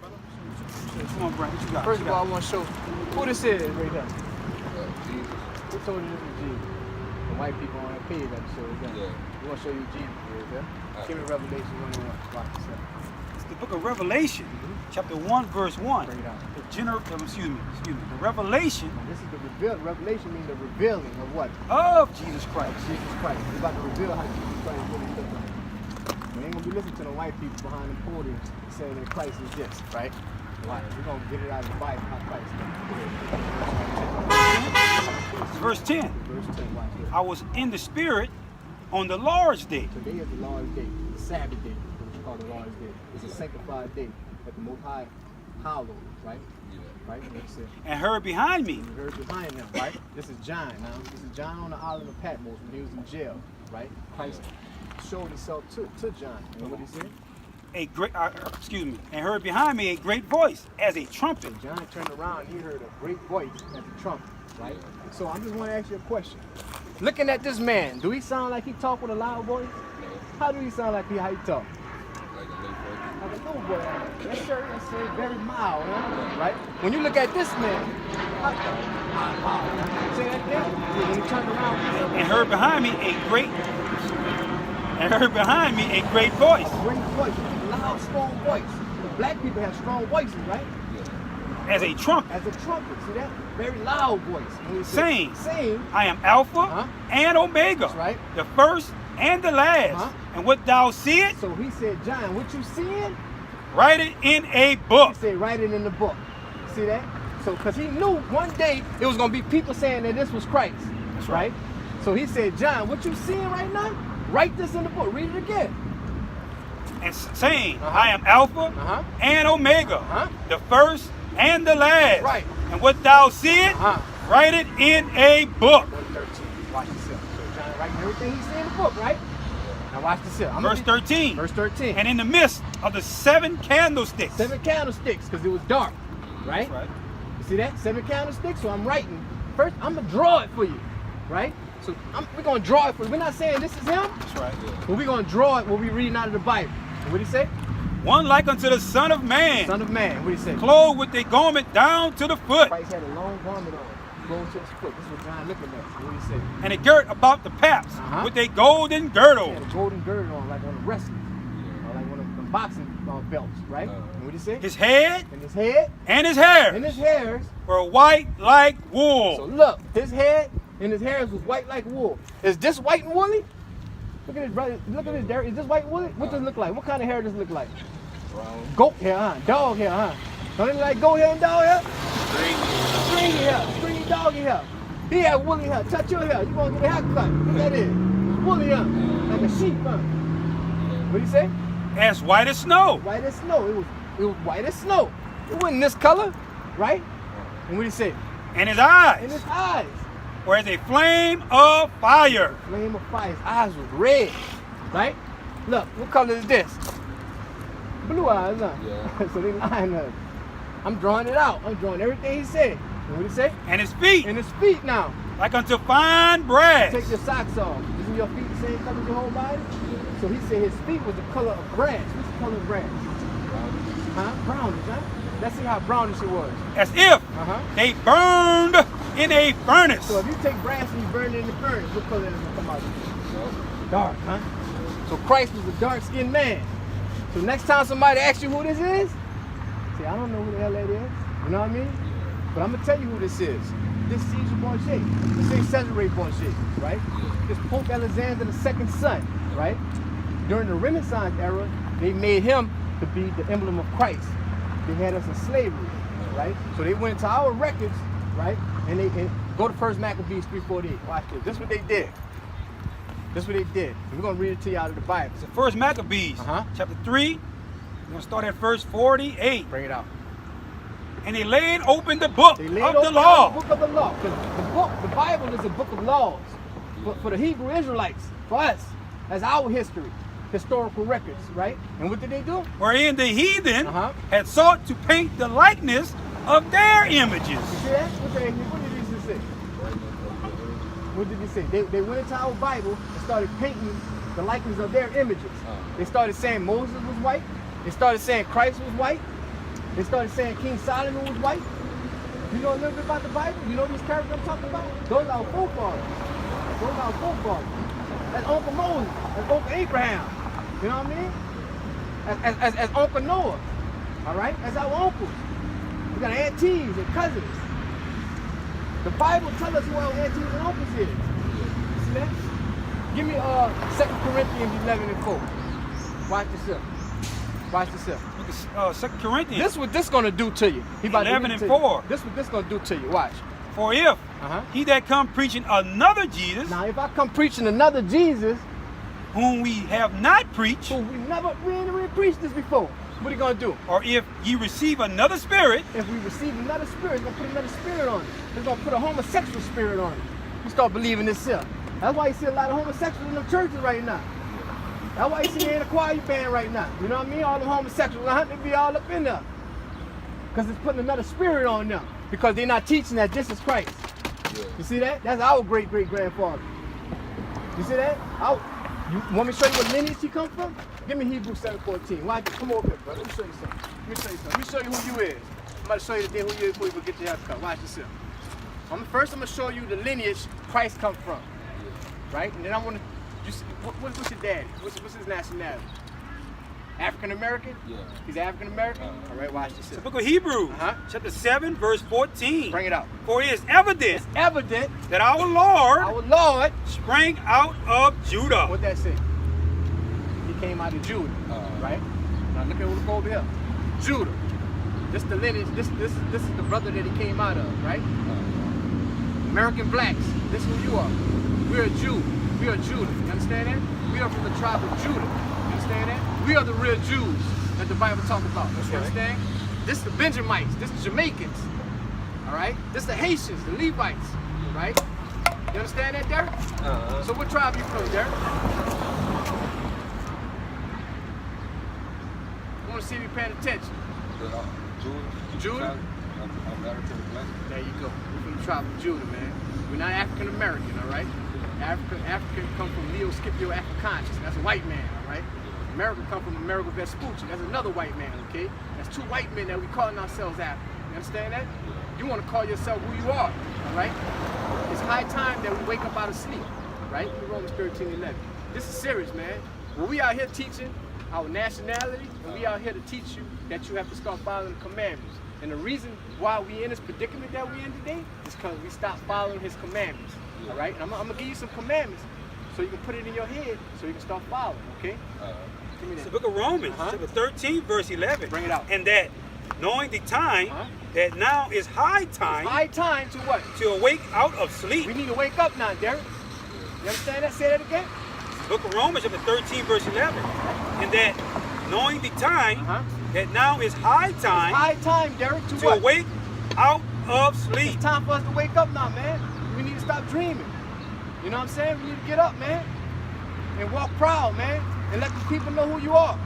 Come on, Brian, what you got? First of all, I want to show who this is right here. Jesus. Who told you this is Jesus? The white people on that page that show you that. Yeah. We want to show you Jesus right there. Give me Revelation 1:1. Watch this out. It's the book of Revelation, chapter 1, verse 1. Bring it out. Excuse me. The revelation Now, this is the reveal. Revelation means the revealing of what? of Jesus Christ. Jesus Christ. We're about to reveal how Jesus Christ really looks like. We ain't gonna be listening to the white people behind the podiums saying that Christ is this, right? Right. We're gonna get it out of the Bible how Christ is. Verse 10. Verse 10. Watch this. I was in the spirit on the Lord's day. Today is the Lord's day, the Sabbath day, what we call the Lord's day. It's a sanctified day that the Most High hallowed, right? Yeah. Right? What he said. And heard behind me. You heard behind him, right? This is John now. This is John on the island of Patmos when he was in jail, right? Christ showed himself to John. You know what he said? And heard behind me a great voice as a trumpet. And John turned around and he heard a great voice as a trumpet, right? So I just want to ask you a question. Looking at this man, do he sound like he talk with a loud voice? No. How do he sound like how he talk? Like a late voice. Like a little boy. Yes, sir. Yes, sir. Very mild, huh? Right? When you look at this man, say that again. When he turned around, And heard behind me a great voice. great voice, loud, strong voice. Black people have strong voices, right? As a trumpet, As a trumpet, see that? Very loud voice. When he says, saying, I am Alpha and Omega, That's right. the first and the last. And what thou seest, So he said, John, what you seeing? write it in a book. He said, write it in the book. See that? So, because he knew one day it was going to be people saying that this was Christ. That's right? So he said, John, what you seeing right now? Write this in the book. Read it again. And saying, I am Alpha and Omega, the first and the last. Right. And what thou seest, write it in a book. 1:13. Watch this here. So John writing everything he said in the book, right? Now watch this here. Verse 13. Verse 13. And in the midst of the 7 candlesticks. 7 candlesticks, because it was dark, right? That's right. You see that? 7 candlesticks. So I'm writing. First, I'm going to draw it for you, right? So we're going to draw it for you. We're not saying this is him. That's right. But we're going to draw it when we're reading out of the Bible. And what did he say? One like unto the Son of Man, Son of Man. What did he say? clothed with a garment down to the foot, Christ had a long garment on, going to his foot. This is what John looking at. What did he say? and a girt about the paps with a golden girdle. He had a golden girdle on, like on a wrestling, or like one of them boxing belts, right? And what did he say? His head And his head and his hair and his hairs. were white like wool. So look, his head and his hairs was white like wool. Is this white and woolly? Look at this, brother. Look at this, Derek. Is this white and woolly? What does it look like? What kind of hair does it look like? Brown. Goat hair, huh? Dog hair, huh? Don't it look like goat hair and dog hair? Stringy hair, stringy doggy hair. He had woolly hair. Touch your hair. You gonna get a haircut. Look at it. Woolly hair. Like a sheep, huh? What do you say? As white as snow. White as snow. It was white as snow. It wasn't this color, right? And what do you say? And his eyes In his eyes. were as a flame of fire. Flame of fire. His eyes was red, right? Look, what color is this? Blue eyes, huh? Yeah. So they lying us. I'm drawing it out. I'm drawing everything he said. And what did he say? And his feet And his feet now. like unto fine brass. Take your socks off. Isn't your feet the same color as your whole body? So he said his feet was the color of grass. What's the color of grass? Huh? Brownish, huh? Let's see how brownish it was. As if they burned in a furnace. So if you take brass and you burn it in the furnace, what color does it come out? Dark, huh? So Christ was a dark-skinned man. So next time somebody asks you who this is, say, I don't know who the hell that is. You know what I mean? But I'm going to tell you who this is. This Caesar Borgia. This ain't Cesare Borgia, right? This Pope Alexander II's son, right? During the Renaissance era, they made him to be the emblem of Christ. They had us in slavery, right? So they went into our records, right? And they go to 1 Maccabees 3:48. Watch this. This is what they did. This is what they did. We're going to read it to you out of the Bible. So first Maccabees, chapter 3. We're going to start at verse 48. Bring it out. And they laid open the book They of laid the open law. The book of the law. 'Cause the Bible is a book of laws. But for the Hebrew Israelites, for us, as our history, historical records, right? And what did they do? Wherein the heathen had sought to paint the likeness of their images. You see that? What did Jesus say? What did he say? They went into our Bible and started painting the likeness of their images. They started saying Moses was white. They started saying Christ was white. They started saying King Solomon was white. You know a little bit about the Bible? You know these characters I'm talking about? Those are our forefathers. Those are our forefathers. That's Uncle Moses. That's Uncle Abraham. You know what I mean? As Uncle Noah. All right? That's our uncles. We got aunties and cousins. The Bible tells us who our aunties and uncles is. You see that? Give me 2 Corinthians 11 and 4. Watch this up. Watch this up. 2 Corinthians. This what this gonna do to you. He about 11 to and 4. This what this gonna do to you. Watch. For if he that come preaching another Jesus, Now if I come preaching another Jesus, whom we have not preached, who we ain't really preached this before, what he gonna do? or if ye receive another spirit, If we receive another spirit, it's gonna put another spirit on it. It's gonna put a homosexual spirit on it. You start believing this here. That's why you see a lot of homosexuals in the churches right now. That's why you see they in a choir band right now. You know what I mean? All the homosexuals, they be all up in there. Because it's putting another spirit on them. Because they're not teaching that this is Christ. Yeah. You see that? That's our great-great-grandfather. You see that? You want me to show you what lineage he come from? Give me Hebrews 7:14. Why? Come over here, brother. Let me show you something. Let me show you who you is. I'm about to show you the day who you is before you get your haircut. Watch this here. First, I'm going to show you the lineage Christ come from. Right? And then I want to... What's your daddy? What's his nationality? African American? Yeah. He's African American? All right, watch this. the book of Hebrews, chapter 7, verse 14. Bring it out. For it is evident It's evident that our Lord sprang out of Judah. What that say? He came out of Judah, right? Now look over here. Judah. This the lineage. This is the brother that he came out of, right? American blacks. This is who you are. We're a Jew. We are Judah. You understand that? We are from the tribe of Judah. You understand that? We are the real Jews that the Bible talks about. You understand? This is the Benjamites. This is the Jamaicans. All right? This is the Haitians, the Levites. Right? You understand that, Derek? So what tribe you from, Derek? I want to see if you're paying attention. Judah? American black. There you go. We're from the tribe of Judah, man. We're not African American, all right? African come from Leo Scipio Africanus. That's a white man, all right? America come from Amerigo Vespucci. That's another white man, okay? That's two white men that we calling ourselves after. You understand that? You want to call yourself who you are, all right? It's high time that we wake up out of sleep, right? Romans 13:11. This is serious, man. When we out here teaching our nationality, and we out here to teach you that you have to start following the commandments. And the reason why we in this predicament that we in today is because we stopped following his commandments. All right? And I'm going to give you some commandments so you can put it in your head so you can start following, okay? Give me that. It's the book of Romans, chapter 13, verse 11. Bring it out. And that, knowing the time, that now is high time. It's high time to what? To awake out of sleep. We need to wake up now, Derek. You understand that? Say that again. The book of Romans, chapter 13, verse 11. And that, knowing the time, that now is high time. It's high time, Derek, to to what? awake out of sleep. It's time for us to wake up now, man. We need to stop dreaming. You know what I'm saying? We need to get up, man. And walk proud, man. And let the people know who you are.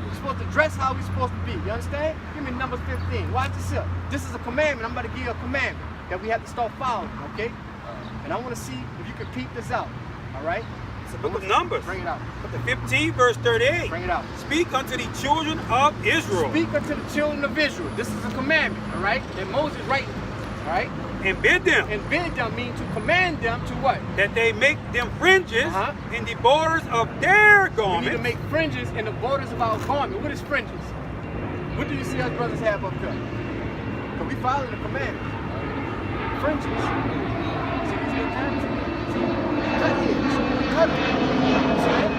You're supposed to dress how we're supposed to be. You understand? Give me Numbers 15. Watch this here. This is a commandment. I'm about to give you a commandment that we have to start following, okay? And I want to see if you can peep this out. All right? It's the book of Numbers. Bring it out. Chapter 15, verse 38. Bring it out. Speak unto the children of Israel. Speak unto the children of Israel. This is a commandment, all right? That Moses writing, all right? And bid them. And bid them means to command them to what? That they make them fringes in the borders of their We garments. need to make fringes in the borders of our garment. What is fringes? What do you see us brothers have up there? Because we follow the commandments. Fringes. See these little curves? See? Cut here. Cut it. See that?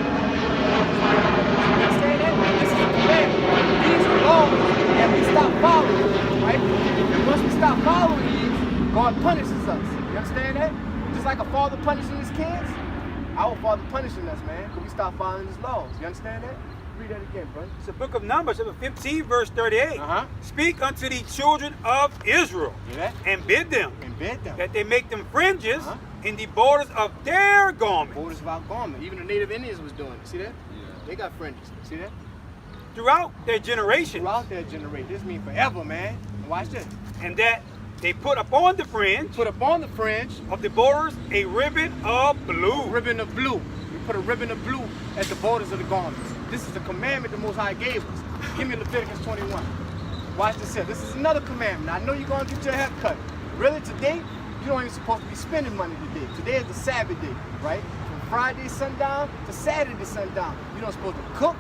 You understand that? This is a commandment. These are laws that we stop following, right? And once we stop following these, God punishes us. You understand that? Just like a father punishing his kids, our Father punishing us, man, because we stop following his laws. You understand that? Read that again, brother. It's the book of Numbers, chapter 15, verse 38. Speak unto the children of Israel. Hear that? And bid them. And bid them. That they make them fringes in the borders of their garments. Borders of our garment. Even the native Indians was doing it. See that? Yeah. They got fringes. See that? Throughout their generations. Throughout their generation. This means forever, man. And watch this. And that they put upon the fringe Put upon the fringe of the borders a ribbon of blue. a ribbon of blue. We put a ribbon of blue at the borders of the garments. This is the commandment the Most High gave us. Give me Leviticus 21. Watch this here. This is another commandment. I know you're going to get your hair cut. Really, today, you don't even supposed to be spending money today. Today is the Sabbath day, right? From Friday sundown to Saturday sundown. You're not supposed to cook,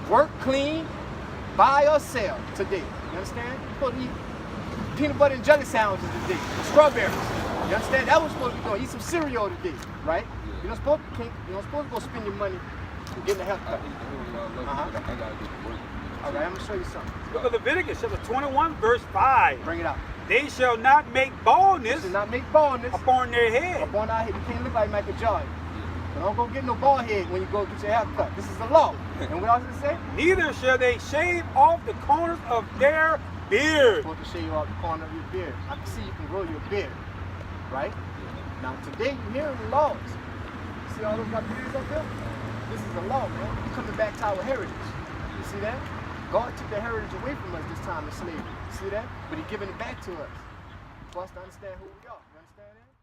work, clean, buy or sell today. You understand? You're supposed to eat peanut butter and jelly sandwiches today, strawberries. You understand? That was supposed to be doing. Eat some cereal today, right? You're not supposed to go spend your money getting a haircut. All right, I'm gonna show you something. Look at Leviticus chapter 21, verse 5. Bring it out. They shall not make baldness upon their head. Upon our head. You can't look like Michael Jordan. So don't go get no bald head when you go get your hair cut. This is the law. And what else did it say? Neither shall they shave off the corners of their beard. You're supposed to shave off the corner of your beard. I can see you can grow your beard, right? Now today you're hearing the laws. See all those got beards up there? This is the law, man. We're coming back to our heritage. You see that? God took the heritage away from us this time in slavery. You see that? But He's giving it back to us for us to understand who we are. You understand that?